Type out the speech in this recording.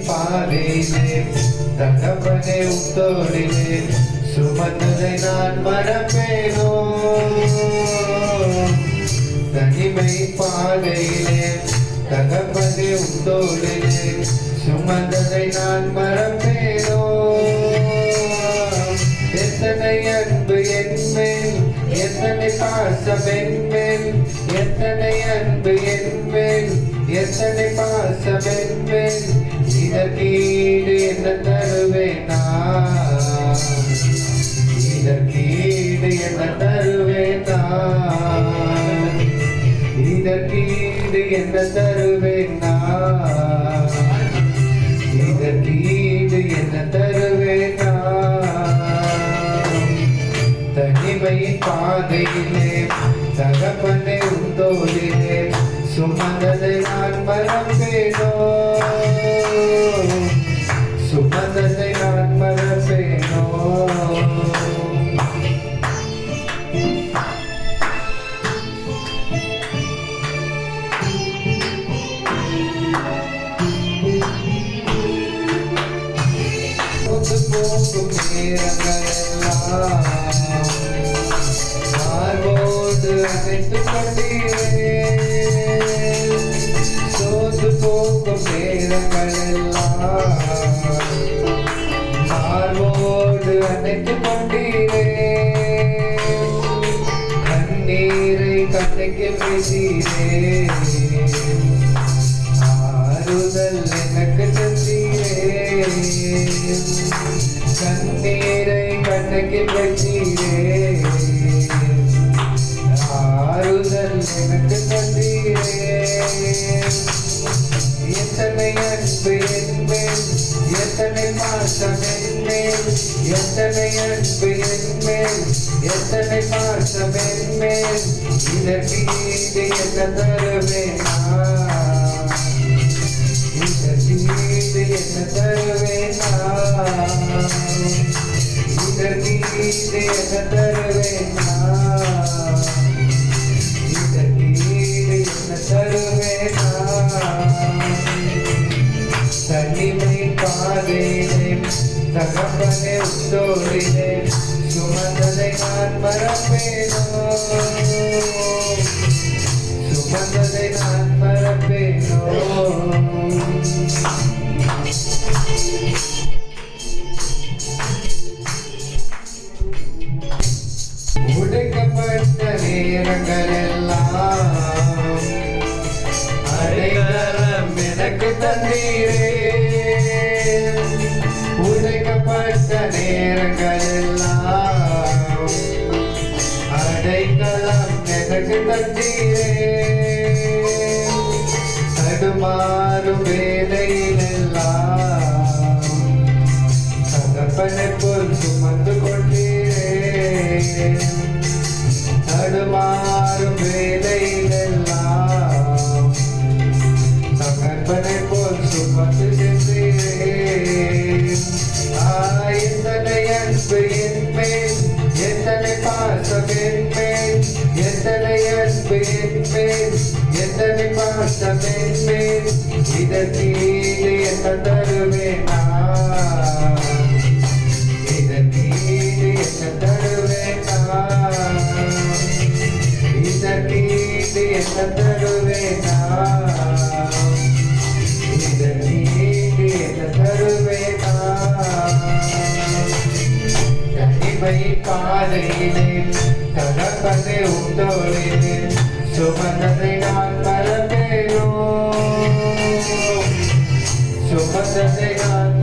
பாதையிலே தகப்பனே உத்தோடிலே சுமந்ததை நான் மறப்பேனோ தனிமை பாதையிலே தகப்பனே உத்தோடிலே சுமந்ததை நான் மறப்பேனோ எத்தனை அன்பு என்மேல் எத்தனை பாசம் என்மேல் எத்தனை அன்பு என்மேல் எத்தனை பாசம் என்மேல் இதற்கீடு என்ன தருவேனா இதற்கீடு என்ன தருவேனா இதற்கீடு என்ன தருவேனா இதற்கீடு என்ன தருவேனா தனிமையின் பாதையிலே தகப்பனே உத்தோடிலே சுமந்ததை நான் மறப்பேனோ சுமந்ததை நான் மறப்பேனோ போகும் நேரங்களெல்லாம் மார்போடு அணைத்துக் கொண்டீரே சோர்ந்து போகும் நேரங்களெல்லாம் மார்போடு அணைத்துக் கொண்டீரே கண்ணீரை கண்ணுக்கு பேசீரே ஆறுதல் எனக்கு தந்தீரே கண்ணீரை கண்ணுக்கு பேசீரே ஆறுதல் எனக்கு தந்தீரே எத்தனை அன்பு என்மேல் எத்தனை பாசம் என்மேல் எத்தனை அன்பு என்மேல் எத்தனை பாசம் என்மேல் இதற்கீடு என்ன தருவேனா இதற்கீடு என்ன தருவேனா இதற்கீடு என்ன தருவேனா இதற்கீடு என்ன தருவேனா தனிமை பாதையிலே தகப்பனே உத்தோடிலே சுமந்ததை நான் மறப்பேனோ சுமந்ததை நான் மறப்பேனோ உடைக்கப்பட்ட நேரங்களெல்லாம் அடையாளம் எனக்கு தந்தீரே உடைக்கப்பட்ட நேரங்களெல்லாம் அடைக்கலம் எனக்கு தந்தீரே தடுமாறும் வேலையிலெல்லாம் தகப்பனை போல் சுமந்து கொண்டீரே தடுமாறும் வேலையிலெல்லாம் தகப்பனை போல் சுமந்து சென்றீரே எத்தனை அன்பு என்மேல் எத்தனை பாசம் என்மேல் எத்தனை அன்பு என்மேல் எத்தனை பாசம் என்மேல் இதற்கீடு என்ன தருவேனா இதற்கீடு என்ன தருவேனா இதற்கீடு என்ன தருவேனா இதற்கீடு என்ன தருவேனா தனிமை பாதையிலே தகப்பனே உத்தோடிலே சுமந்ததை நான் மறப்பேனோ சுமந்ததை நான்